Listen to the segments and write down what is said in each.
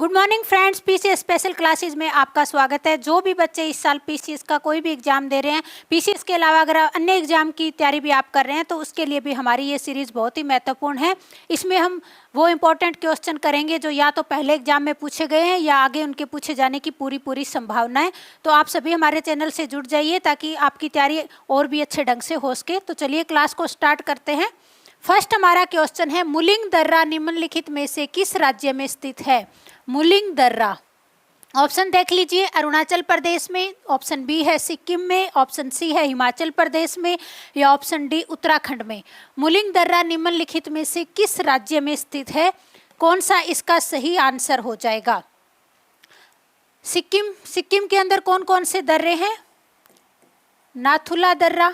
Good morning friends, PCS special classes में आपका स्वागत है। जो भी बच्चे इस साल पीसीएस का कोई भी एग्जाम दे रहे हैं, पीसीएस के अलावा अगर अन्य एग्जाम की तैयारी भी आप कर रहे हैं तो उसके लिए भी हमारी ये सीरीज़ बहुत ही महत्वपूर्ण है। इसमें हम वो इम्पोर्टेंट क्वेश्चन करेंगे जो या तो पहले एग्जाम में पूछे गए हैं या आगे उनके पूछे जाने की पूरी संभावना है। तो आप सभी हमारे चैनल से जुड़ जाइए ताकि आपकी तैयारी और भी अच्छे ढंग से हो सके। तो चलिए क्लास को स्टार्ट करते हैं। फर्स्ट हमारा क्वेश्चन है, मुलिंग दर्रा निम्नलिखित में से किस राज्य में स्थित है? मुलिंग दर्रा, ऑप्शन देख लीजिए, अरुणाचल प्रदेश में, ऑप्शन बी है सिक्किम में, ऑप्शन सी है हिमाचल प्रदेश में, या ऑप्शन डी उत्तराखंड में। मुलिंग दर्रा निम्नलिखित में से किस राज्य में स्थित है? कौन सा इसका सही आंसर हो जाएगा? सिक्किम के अंदर कौन कौन से दर्रे हैं? नाथुला दर्रा,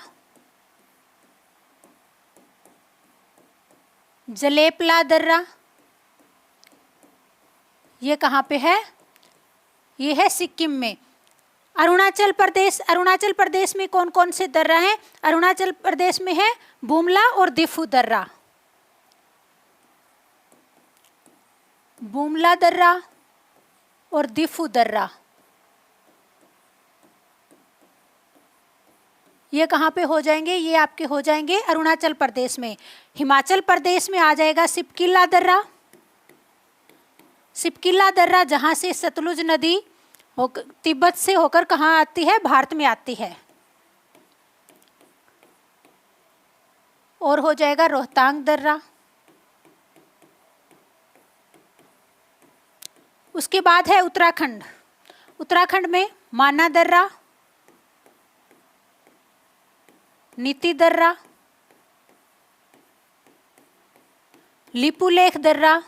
जलेपला दर्रा, ये कहाँ पे है? ये है सिक्किम में। अरुणाचल प्रदेश में कौन कौन से दर्रा हैं? अरुणाचल प्रदेश में है बुमला और दिफू दर्रा, बुमला दर्रा और दिफू दर्रा। ये कहाँ पे हो जाएंगे? ये आपके हो जाएंगे अरुणाचल प्रदेश में। हिमाचल प्रदेश में आ जाएगा सिपकिला दर्रा, सिपकिला दर्रा जहाँ से सतलुज नदी तिब्बत से होकर कहाँ आती है? भारत में आती है। और हो जाएगा रोहतांग दर्रा। उसके बाद है उत्तराखंड, उत्तराखंड में माना दर्रा, नीति दर्रा, लिपुलेख दर्रा,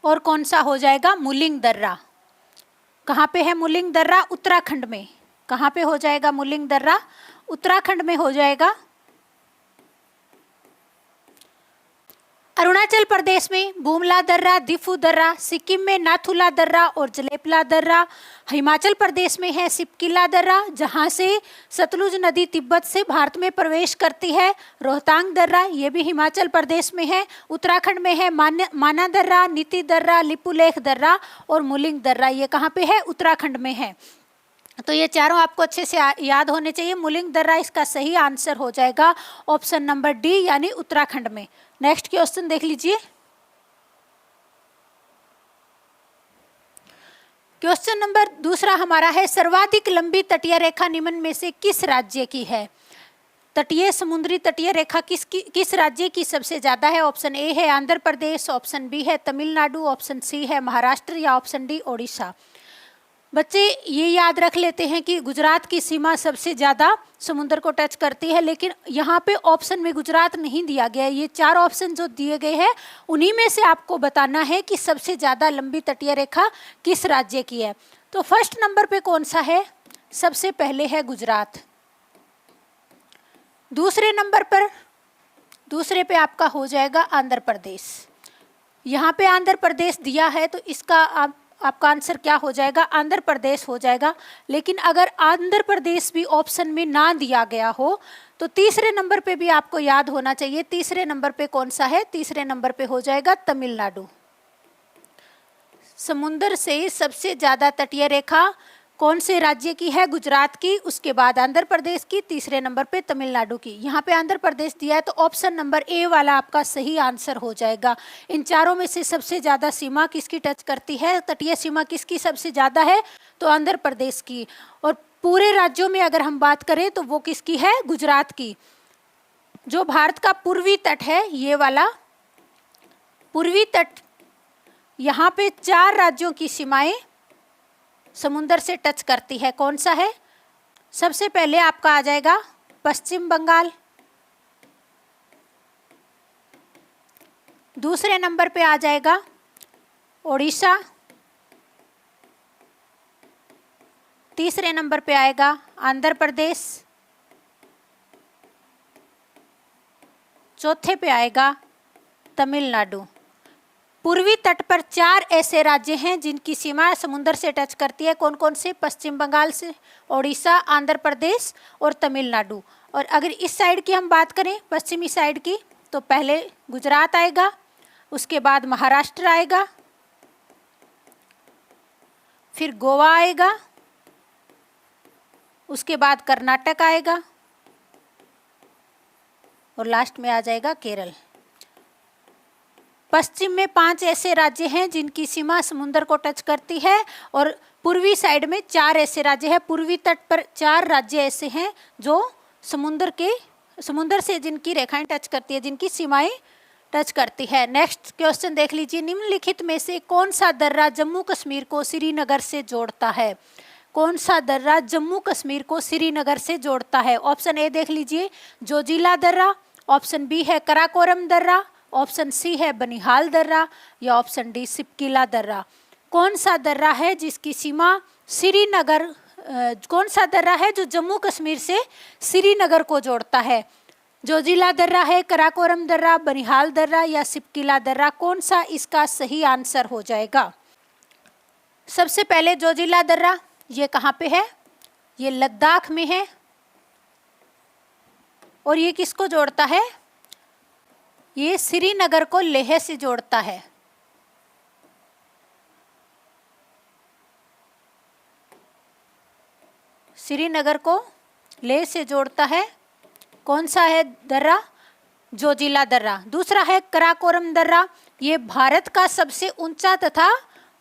और कौन सा हो जाएगा? मुलिंग दर्रा। कहाँ पे है मुलिंग दर्रा? उत्तराखंड में। कहाँ पे हो जाएगा मुलिंग दर्रा? उत्तराखंड में हो जाएगा। अरुणाचल प्रदेश में बुमला दर्रा, दिफू दर्रा, सिक्किम में नाथुला दर्रा और जलेपला दर्रा, हिमाचल प्रदेश में है सिपकिला दर्रा जहाँ से सतलुज नदी तिब्बत से भारत में प्रवेश करती है, रोहतांग दर्रा, ये भी हिमाचल प्रदेश में है। उत्तराखंड में है माना दर्रा, नीति दर्रा, लिपुलेख दर्रा और मुलिंग दर्रा, ये कहाँ पे है? उत्तराखंड में है। तो ये चारों आपको अच्छे से याद होने चाहिए। मुलिंग दर्रा इसका सही आंसर हो जाएगा ऑप्शन नंबर डी, यानी उत्तराखंड में। नेक्स्ट क्वेश्चन देख लीजिए। क्वेश्चन नंबर दूसरा हमारा है, सर्वाधिक लंबी तटीय रेखा निम्न में से किस राज्य की है? तटीय समुद्री तटीय रेखा किस राज्य की सबसे ज्यादा है? ऑप्शन ए है आंध्र प्रदेश, ऑप्शन बी है तमिलनाडु, ऑप्शन सी है महाराष्ट्र, या ऑप्शन डी ओडिशा। बच्चे ये याद रख लेते हैं कि गुजरात की सीमा सबसे ज़्यादा समुद्र को टच करती है, लेकिन यहाँ पे ऑप्शन में गुजरात नहीं दिया गया है। ये चार ऑप्शन जो दिए गए हैं उन्हीं में से आपको बताना है कि सबसे ज़्यादा लंबी तटीय रेखा किस राज्य की है। तो फर्स्ट नंबर पे कौन सा है? सबसे पहले है गुजरात। दूसरे पे आपका हो जाएगा आंध्र प्रदेश। यहाँ पे आंध्र प्रदेश दिया है तो इसका आपका आंसर क्या हो जाएगा? आंध्र प्रदेश हो जाएगा। लेकिन अगर आंध्र प्रदेश भी ऑप्शन में ना दिया गया हो तो तीसरे नंबर पे भी आपको याद होना चाहिए। तीसरे नंबर पे कौन सा है? तीसरे नंबर पे हो जाएगा तमिलनाडु। समुद्र से सबसे ज्यादा तटीय रेखा कौन से राज्य की है? गुजरात की, उसके बाद आंध्र प्रदेश की, तीसरे नंबर पे तमिलनाडु की। यहाँ पे आंध्र प्रदेश दिया है तो ऑप्शन नंबर ए वाला आपका सही आंसर हो जाएगा। इन चारों में से सबसे ज़्यादा सीमा किसकी टच करती है? तटीय सीमा किसकी सबसे ज़्यादा है? तो आंध्र प्रदेश की। और पूरे राज्यों में अगर हम बात करें तो वो किसकी है? गुजरात की। जो भारत का पूर्वी तट है, ये वाला पूर्वी तट, यहाँ पे 4 राज्यों की सीमाएं समुद्र से टच करती है। कौन सा है? सबसे पहले आपका आ जाएगा पश्चिम बंगाल, दूसरे नंबर पे आ जाएगा ओडिशा, तीसरे नंबर पे आएगा आंध्र प्रदेश, चौथे पे आएगा तमिलनाडु। पूर्वी तट पर 4 ऐसे राज्य हैं जिनकी सीमा समुद्र से टच करती है। कौन कौन से? पश्चिम बंगाल से, ओडिशा, आंध्र प्रदेश और तमिलनाडु। और अगर इस साइड की हम बात करें, पश्चिमी साइड की, तो पहले गुजरात आएगा, उसके बाद महाराष्ट्र आएगा, फिर गोवा आएगा, उसके बाद कर्नाटक आएगा और लास्ट में आ जाएगा केरल। पश्चिम में 5 ऐसे राज्य हैं जिनकी सीमा समुद्र को टच करती है और पूर्वी साइड में 4 ऐसे राज्य हैं। पूर्वी तट पर 4 राज्य ऐसे हैं जो समुद्र से जिनकी रेखाएं टच करती है, जिनकी सीमाएं टच करती है। नेक्स्ट क्वेश्चन देख लीजिए, निम्नलिखित में से कौन सा दर्रा जम्मू कश्मीर को श्रीनगर से जोड़ता है? कौन सा दर्रा जम्मू कश्मीर को श्रीनगर से जोड़ता है? ऑप्शन ए देख लीजिए, जोजिला दर्रा, ऑप्शन बी है कराकोरम दर्रा, ऑप्शन सी है बनिहाल दर्रा या ऑप्शन डी सिपकिला दर्रा। कौन सा दर्रा है जिसकी सीमा श्रीनगर, कौन सा दर्रा है जो जम्मू कश्मीर से श्रीनगर को जोड़ता है? जोजिला दर्रा है, कराकोरम दर्रा, बनिहाल दर्रा या सिपकिला दर्रा? कौन सा इसका सही आंसर हो जाएगा? सबसे पहले जोजिला दर्रा, ये कहाँ पे है? ये लद्दाख में है और ये किसको जोड़ता है? ये श्रीनगर को लेह से जोड़ता है। श्रीनगर को लेह से जोड़ता है। कौन सा है दर्रा? जोजिला दर्रा। दूसरा है कराकोरम दर्रा, ये भारत का सबसे ऊंचा तथा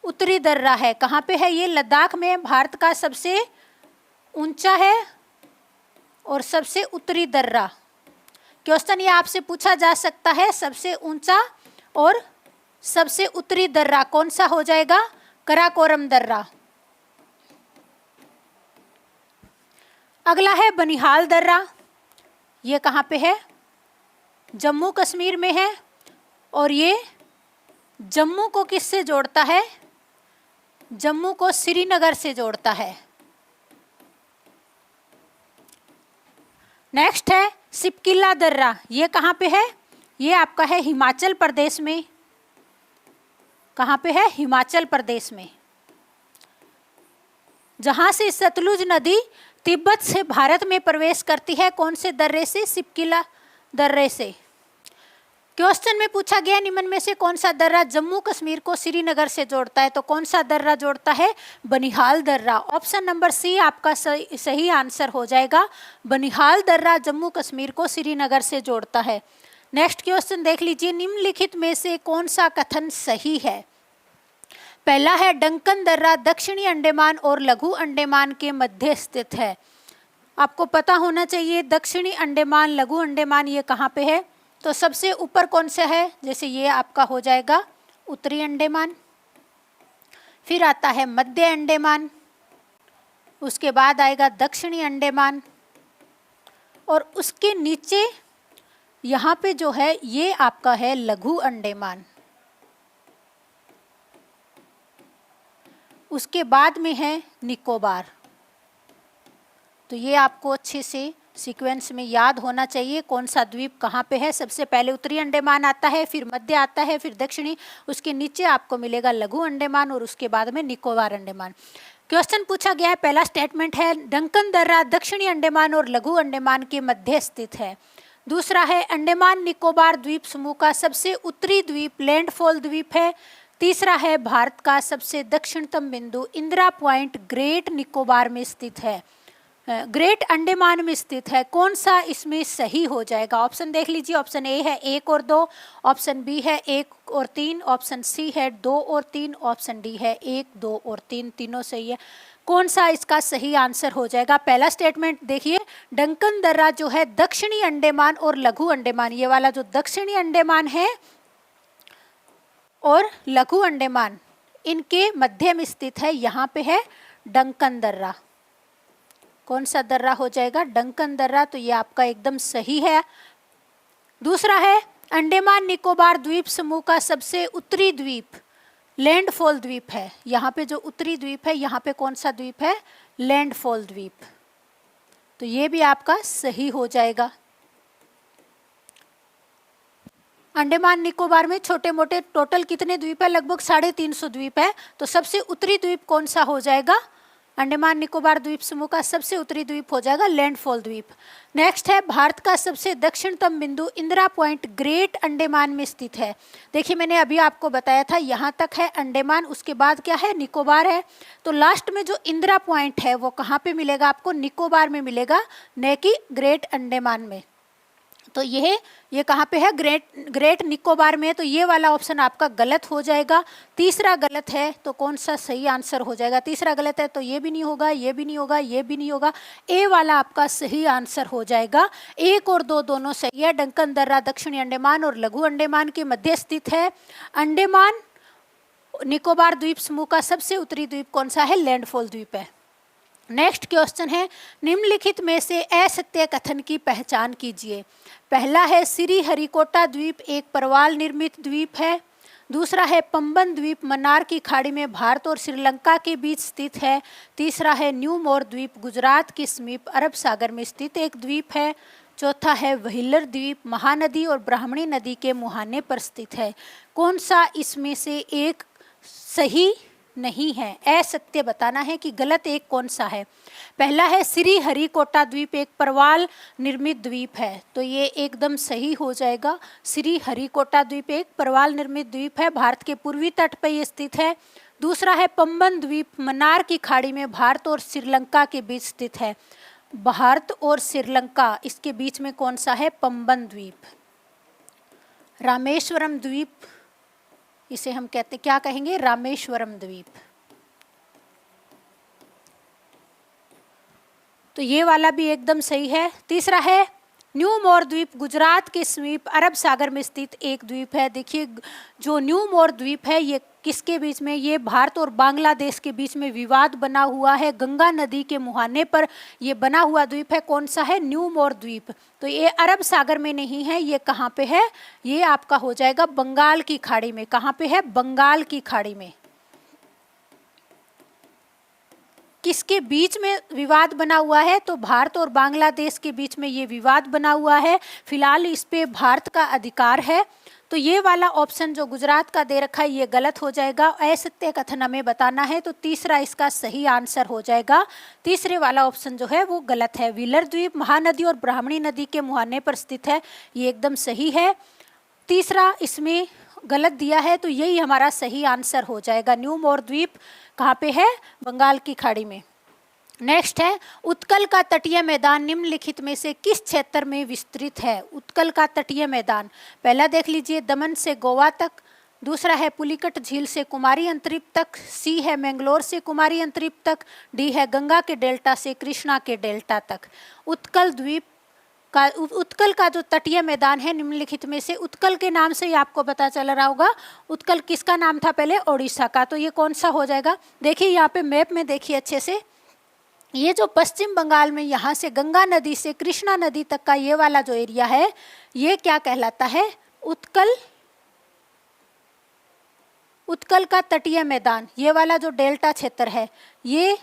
उत्तरी दर्रा है। कहाँ पे है ये? लद्दाख में। भारत का सबसे ऊंचा है और सबसे उत्तरी दर्रा। क्वेश्चन ये आपसे पूछा जा सकता है, सबसे ऊंचा और सबसे उत्तरी दर्रा कौन सा हो जाएगा? कराकोरम दर्रा। अगला है बनिहाल दर्रा, ये कहाँ पे है? जम्मू कश्मीर में है और ये जम्मू को किससे जोड़ता है? जम्मू को श्रीनगर से जोड़ता है। नेक्स्ट है सिपकिला दर्रा, ये कहाँ पे है? ये आपका है हिमाचल प्रदेश में। कहाँ पे है? हिमाचल प्रदेश में, जहाँ से सतलुज नदी तिब्बत से भारत में प्रवेश करती है। कौन से दर्रे से? सिपकिला दर्रे से। क्वेश्चन में पूछा गया निम्न में से कौन सा दर्रा जम्मू कश्मीर को श्रीनगर से जोड़ता है? तो कौन सा दर्रा जोड़ता है? बनिहाल दर्रा। ऑप्शन नंबर सी आपका सही आंसर हो जाएगा। बनिहाल दर्रा जम्मू कश्मीर को श्रीनगर से जोड़ता है। नेक्स्ट क्वेश्चन देख लीजिए, निम्नलिखित में से कौन सा कथन सही है? पहला है डंकन दर्रा दक्षिणी अंडमान और लघु अंडमान के मध्य स्थित है। आपको पता होना चाहिए दक्षिणी अंडमान, लघु अंडमान ये कहाँ पे है? तो सबसे ऊपर कौन सा है? जैसे ये आपका हो जाएगा उत्तरी अंडमान, फिर आता है मध्य अंडमान, उसके बाद आएगा दक्षिणी अंडमान और उसके नीचे यहाँ पे जो है ये आपका है लघु अंडमान। उसके बाद में है निकोबार। तो ये आपको अच्छे से सीक्वेंस में याद होना चाहिए कौन सा द्वीप कहाँ पे है। सबसे पहले उत्तरी अंडमान आता है, फिर मध्य आता है, फिर दक्षिणी, उसके नीचे आपको मिलेगा लघु अंडमान और उसके बाद में निकोबार अंडमान। क्वेश्चन पूछा गया है, पहला स्टेटमेंट है डंकन दर्रा दक्षिणी अंडमान और लघु अंडमान के मध्य स्थित है। दूसरा है अंडमान निकोबार द्वीप समूह का सबसे उत्तरी द्वीप लैंडफॉल द्वीप है। तीसरा है भारत का सबसे दक्षिणतम बिंदु इंदिरा पॉइंट ग्रेट निकोबार में स्थित है, ग्रेट अंडमान में स्थित है। कौन सा इसमें सही हो जाएगा? ऑप्शन देख लीजिए, ऑप्शन ए है 1 और 2, ऑप्शन बी है 1 और 3, ऑप्शन सी है 2 और 3, ऑप्शन डी है 1, 2 और 3, तीनों सही है। कौन सा इसका सही आंसर हो जाएगा? पहला स्टेटमेंट देखिए, डंकन दर्रा जो है दक्षिणी अंडमान और लघु अंडमान, ये वाला जो दक्षिणी अंडमान है और लघु अंडमान इनके मध्य में स्थित है, यहाँ पे है डंकन दर्रा। कौन सा दर्रा हो जाएगा? डंकन दर्रा। तो ये आपका एकदम सही है। दूसरा है अंडमान निकोबार द्वीप समूह का सबसे उत्तरी द्वीप लैंडफॉल द्वीप है। यहाँ पे जो उत्तरी द्वीप है, यहाँ पे कौन सा द्वीप है? लैंडफॉल द्वीप। तो ये भी आपका सही हो जाएगा। अंडमान निकोबार में छोटे मोटे टोटल कितने द्वीप है? लगभग 350 द्वीप है। तो सबसे उत्तरी द्वीप कौन सा हो जाएगा? अंडमान निकोबार द्वीप समूह का सबसे उत्तरी द्वीप हो जाएगा लैंडफॉल द्वीप। नेक्स्ट है भारत का सबसे दक्षिणतम बिंदु इंदिरा पॉइंट ग्रेट अंडमान में स्थित है। देखिए मैंने अभी आपको बताया था यहाँ तक है अंडमान, उसके बाद क्या है निकोबार है, तो लास्ट में जो इंदिरा पॉइंट है वो कहाँ पे मिलेगा आपको, निकोबार में मिलेगा, न कि ग्रेट अंडमान में। तो ये कहाँ पे है, ग्रेट निकोबार में, तो ये वाला ऑप्शन आपका गलत हो जाएगा। तीसरा गलत है तो कौन सा सही आंसर हो जाएगा, तीसरा गलत है तो ये भी नहीं होगा, ये भी नहीं होगा, ये भी नहीं होगा, ए वाला आपका सही आंसर हो जाएगा। 1 और 2 दोनों सही है। डंकन दर्रा दक्षिणी अंडमान और लघु अंडमान के मध्य स्थित है। अंडमान निकोबार द्वीप समूह का सबसे उत्तरी द्वीप कौन सा है, लैंडफॉल द्वीप है। नेक्स्ट क्वेश्चन है, निम्नलिखित में से असत्य कथन की पहचान कीजिए। पहला है श्री हरिकोटा द्वीप एक परवाल निर्मित द्वीप है। दूसरा है पंबन द्वीप मन्नार की खाड़ी में भारत और श्रीलंका के बीच स्थित है। तीसरा है न्यू मोर द्वीप गुजरात के समीप अरब सागर में स्थित एक द्वीप है। चौथा है व्हीलर द्वीप महानदी और ब्राह्मणी नदी के मुहाने पर स्थित है। कौन सा इसमें से एक सही नहीं है, असत्य बताना है कि गलत एक कौन सा है। पहला है श्री हरिकोटा द्वीप एक परवाल निर्मित द्वीप है, तो ये एकदम सही हो जाएगा। श्री हरिकोटा द्वीप एक परवाल निर्मित द्वीप है, भारत के पूर्वी तट पर ये स्थित है। दूसरा है पंबन द्वीप मन्नार की खाड़ी में भारत और श्रीलंका के बीच स्थित है। भारत और श्रीलंका इसके बीच में कौन सा है, पंबन द्वीप। रामेश्वरम द्वीप इसे हम कहते क्या कहेंगे, रामेश्वरम द्वीप। तो ये वाला भी एकदम सही है। तीसरा है न्यू मोर द्वीप गुजरात के समीप अरब सागर में स्थित एक द्वीप है। देखिए जो न्यू मोर द्वीप है ये किसके बीच में, ये भारत और बांग्लादेश के बीच में विवाद बना हुआ है, गंगा नदी के मुहाने पर ये बना हुआ द्वीप है। कौन सा है, न्यू मोर द्वीप। तो ये अरब सागर में नहीं है, ये कहाँ पे है, ये आपका हो जाएगा बंगाल की खाड़ी में। कहाँ पे है, बंगाल की खाड़ी में। किसके बीच में विवाद बना हुआ है, तो भारत और बांग्लादेश के बीच में ये विवाद बना हुआ है। फिलहाल इस पे भारत का अधिकार है। तो ये वाला ऑप्शन जो गुजरात का दे रखा है ये गलत हो जाएगा। असत्य कथन हमें बताना है, तो तीसरा इसका सही आंसर हो जाएगा। तीसरे वाला ऑप्शन जो है वो गलत है। व्हीलर द्वीप महानदी और ब्राह्मणी नदी के मुहाने पर स्थित है, ये एकदम सही है। तीसरा इसमें गलत दिया है, तो यही हमारा सही आंसर हो जाएगा। न्यू मोर द्वीप कहाँ पे है, बंगाल की खाड़ी में। नेक्स्ट है उत्कल का तटीय मैदान निम्नलिखित में से किस क्षेत्र में विस्तृत है। उत्कल का तटीय मैदान पहला देख लीजिए, दमन से गोवा तक। दूसरा है पुलिकट झील से कुमारी अंतरीप तक। सी है मैंगलोर से कुमारी अंतरीप तक। डी है गंगा के डेल्टा से कृष्णा के डेल्टा तक। उत्कल द्वीप का उत्कल का जो तटीय मैदान है निम्नलिखित में से, उत्कल के नाम से ही आपको पता चल रहा होगा। उत्कल किसका नाम था पहले, ओडिशा का। तो ये कौन सा हो जाएगा, देखिए यहाँ पे मैप में देखिए अच्छे से, ये जो पश्चिम बंगाल में यहाँ से गंगा नदी से कृष्णा नदी तक का ये वाला जो एरिया है ये क्या कहलाता है, उत्कल। उत्कल का तटीय मैदान, ये वाला जो डेल्टा क्षेत्र है ये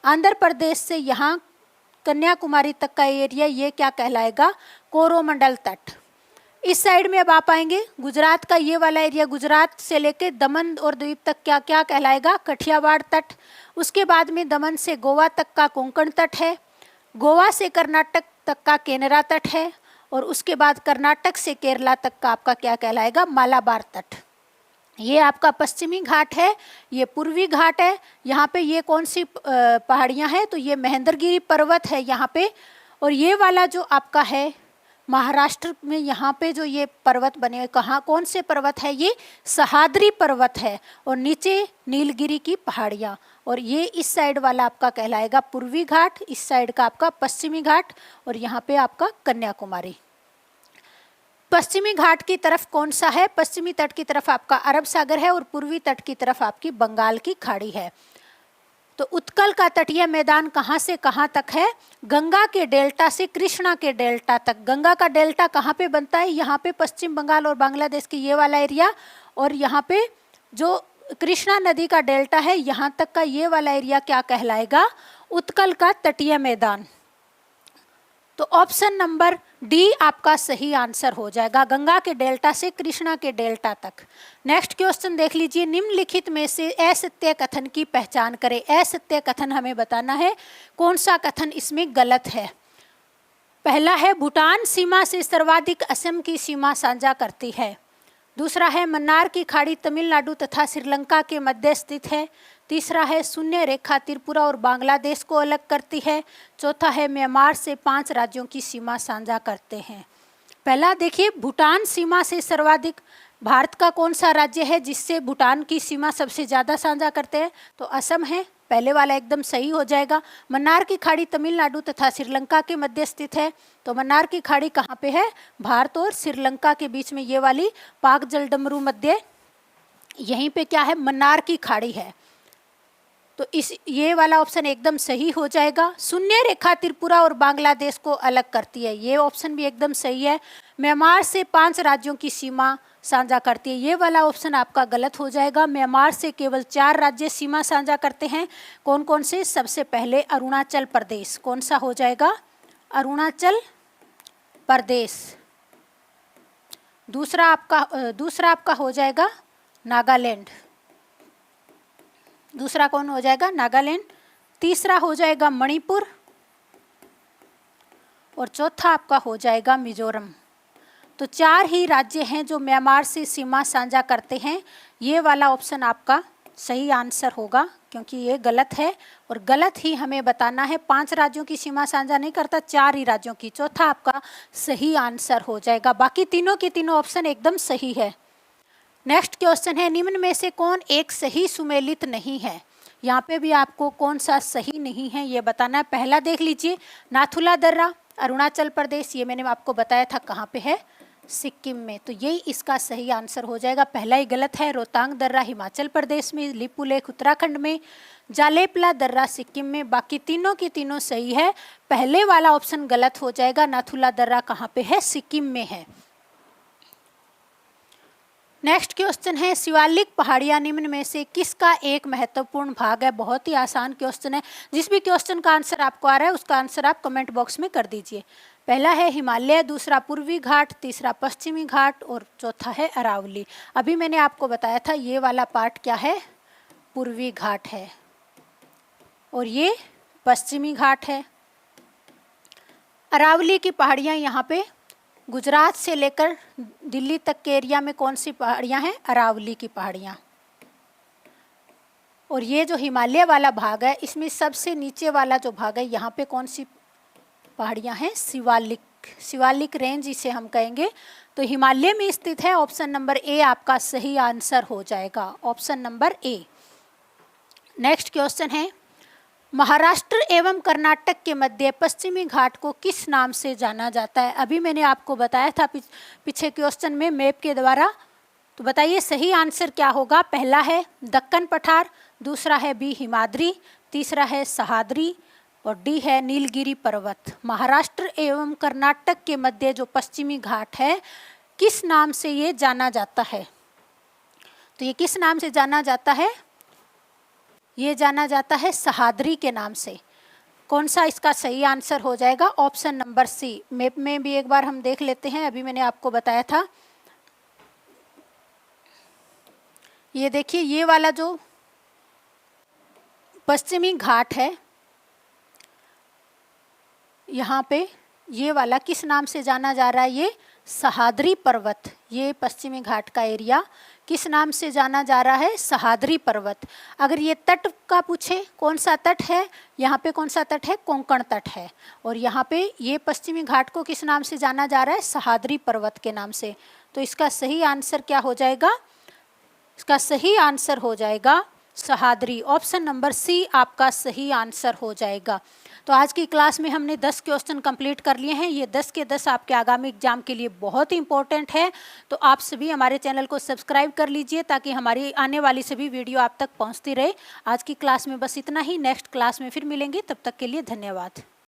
आंध्र प्रदेश से यहाँ कन्याकुमारी तक का एरिया ये क्या कहलाएगा, कोरोमंडल तट। इस साइड में अब आप आएंगे गुजरात का ये वाला एरिया, गुजरात से लेके दमन और द्वीप तक क्या क्या कहलाएगा, कठियावाड़ तट। उसके बाद में दमन से गोवा तक का कोंकण तट है। गोवा से कर्नाटक तक का केनरा तट है। और उसके बाद कर्नाटक से केरला तक का आपका क्या कहलाएगा, मालाबार तट। ये आपका पश्चिमी घाट है, ये पूर्वी घाट है। यहाँ पे ये कौन सी पहाड़ियाँ हैं, तो ये महेंद्रगिरी पर्वत है यहाँ पे। और ये वाला जो आपका है महाराष्ट्र में, यहाँ पे जो ये पर्वत बने हुए, कहाँ कौन से पर्वत है, ये सह्याद्री पर्वत है। और नीचे नीलगिरी की पहाड़ियाँ। और ये इस साइड वाला आपका कहलाएगा पूर्वी घाट, इस साइड का आपका पश्चिमी घाट, और यहाँ पे आपका कन्याकुमारी। पश्चिमी घाट की तरफ कौन सा है, पश्चिमी तट की तरफ आपका अरब सागर है और पूर्वी तट की तरफ आपकी बंगाल की खाड़ी है। तो उत्कल का तटीय मैदान कहाँ से कहाँ तक है, गंगा के डेल्टा से कृष्णा के डेल्टा तक। गंगा का डेल्टा कहाँ पे बनता है, यहाँ पे पश्चिम बंगाल और बांग्लादेश की ये वाला एरिया। और यहाँ पे जो कृष्णा नदी का डेल्टा है यहाँ तक का ये वाला एरिया क्या कहलाएगा, उत्कल का तटीय मैदान। तो ऑप्शन नंबर डी आपका सही आंसर हो जाएगा, गंगा के डेल्टा से कृष्णा के डेल्टा तक। नेक्स्ट क्वेश्चन देख लीजिए, निम्नलिखित में से असत्य कथन की पहचान करें। असत्य कथन हमें बताना है, कौन सा कथन इसमें गलत है। पहला है भूटान सीमा से सर्वाधिक असम की सीमा साझा करती है। दूसरा है मन्नार की खाड़ी तमिलनाडु तथा श्रीलंका के मध्य स्थित है। तीसरा है शून्य रेखा त्रिपुरा और बांग्लादेश को अलग करती है। चौथा है म्यांमार से 5 राज्यों की सीमा साझा करते हैं। पहला देखिए, भूटान सीमा से सर्वाधिक, भारत का कौन सा राज्य है जिससे भूटान की सीमा सबसे ज़्यादा साझा करते हैं, तो असम है, पहले वाला एकदम सही हो जाएगा। मन्नार की खाड़ी तमिलनाडु तथा श्रीलंका के मध्य स्थित है, तो मन्नार की खाड़ी कहाँ पे है, भारत और श्रीलंका के बीच में, ये वाली पाक जलडमरू मध्य, यहीं पे क्या है, मन्नार की खाड़ी है, तो ये वाला ऑप्शन एकदम सही हो जाएगा। शून्य रेखा त्रिपुरा और बांग्लादेश को अलग करती है, ये ऑप्शन भी एकदम सही है। म्यांमार से 5 राज्यों की सीमा साझा करती है, ये वाला ऑप्शन आपका गलत हो जाएगा। म्यांमार से केवल 4 राज्य सीमा साझा करते हैं। कौन कौन से, सबसे पहले अरुणाचल प्रदेश, कौन सा हो जाएगा, अरुणाचल प्रदेश। दूसरा आपका हो जाएगा नागालैंड, दूसरा कौन हो जाएगा, नागालैंड। तीसरा हो जाएगा मणिपुर और चौथा आपका हो जाएगा मिजोरम। तो 4 ही राज्य हैं जो म्यांमार से सीमा साझा करते हैं, ये वाला ऑप्शन आपका सही आंसर होगा, क्योंकि ये गलत है और गलत ही हमें बताना है। 5 राज्यों की सीमा साझा नहीं करता, 4 ही राज्यों की। चौथा आपका सही आंसर हो जाएगा, बाकी तीनों के तीनों ऑप्शन एकदम सही है। नेक्स्ट क्वेश्चन है, निम्न में से कौन एक सही सुमेलित नहीं है। यहाँ पे भी आपको कौन सा सही नहीं है ये बताना है। पहला देख लीजिए, नाथुला दर्रा अरुणाचल प्रदेश, ये मैंने आपको बताया था कहाँ पे है, सिक्किम में, तो यही इसका सही आंसर हो जाएगा। पहला ही गलत है। रोहतांग दर्रा हिमाचल प्रदेश में, लिपू लेक उत्तराखंड में, जालेपला दर्रा सिक्किम में, बाकी तीनों की तीनों सही है। पहले वाला ऑप्शन गलत हो जाएगा, नाथुला दर्रा कहाँ पे है, सिक्किम में है। नेक्स्ट क्वेश्चन है, शिवालिक पहाड़ियाँ निम्न में से किसका एक महत्वपूर्ण भाग है। बहुत ही आसान क्वेश्चन है, जिस भी क्वेश्चन का आंसर आपको आ रहा है उसका आंसर आप कमेंट बॉक्स में कर दीजिए। पहला है हिमालय, दूसरा पूर्वी घाट, तीसरा पश्चिमी घाट और चौथा है अरावली। अभी मैंने आपको बताया था ये वाला पार्ट क्या है, पूर्वी घाट है और ये पश्चिमी घाट है। अरावली की पहाड़ियाँ यहाँ पे गुजरात से लेकर दिल्ली तक के एरिया में कौन सी पहाड़ियाँ हैं, अरावली की पहाड़ियाँ। और ये जो हिमालय वाला भाग है, इसमें सबसे नीचे वाला जो भाग है, यहाँ पे कौन सी पहाड़ियाँ हैं, शिवालिक रेंज इसे हम कहेंगे। तो हिमालय में स्थित है, ऑप्शन नंबर ए आपका सही आंसर हो जाएगा, option number A. Next question है, महाराष्ट्र एवं कर्नाटक के मध्य पश्चिमी घाट को किस नाम से जाना जाता है। अभी मैंने आपको बताया था पीछे क्वेश्चन में मैप के द्वारा, तो बताइए सही आंसर क्या होगा। पहला है दक्कन पठार, दूसरा है बी हिमाद्री, तीसरा है सह्याद्री और डी है नीलगिरी पर्वत। महाराष्ट्र एवं कर्नाटक के मध्य जो पश्चिमी घाट है, किस नाम से ये जाना जाता है, तो ये किस नाम से जाना जाता है, ये जाना जाता है सह्याद्री के नाम से। कौन सा इसका सही आंसर हो जाएगा, ऑप्शन नंबर सी। मैप में भी एक बार हम देख लेते हैं, अभी मैंने आपको बताया था, ये देखिए ये वाला जो पश्चिमी घाट है, यहाँ पे ये वाला किस नाम से जाना जा रहा है, ये सह्याद्री पर्वत। ये पश्चिमी घाट का एरिया किस नाम से जाना जा रहा है, सह्याद्री पर्वत। अगर ये तट का पूछे कौन सा तट है, यहाँ पे कौन सा तट है, कोंकण तट है, और यहाँ पे ये पश्चिमी घाट को किस नाम से जाना जा रहा है, सह्याद्री पर्वत के नाम से। तो इसका सही आंसर क्या हो जाएगा, इसका सही आंसर हो जाएगा सह्याद्री, ऑप्शन नंबर सी आपका सही आंसर हो जाएगा। तो आज की क्लास में हमने 10 क्वेश्चन कंप्लीट कर लिए हैं। ये 10 के 10 आपके आगामी एग्जाम के लिए बहुत ही इंपॉर्टेंट है। तो आप सभी हमारे चैनल को सब्सक्राइब कर लीजिए ताकि हमारी आने वाली सभी वीडियो आप तक पहुंचती रहे। आज की क्लास में बस इतना ही, नेक्स्ट क्लास में फिर मिलेंगे, तब तक के लिए धन्यवाद।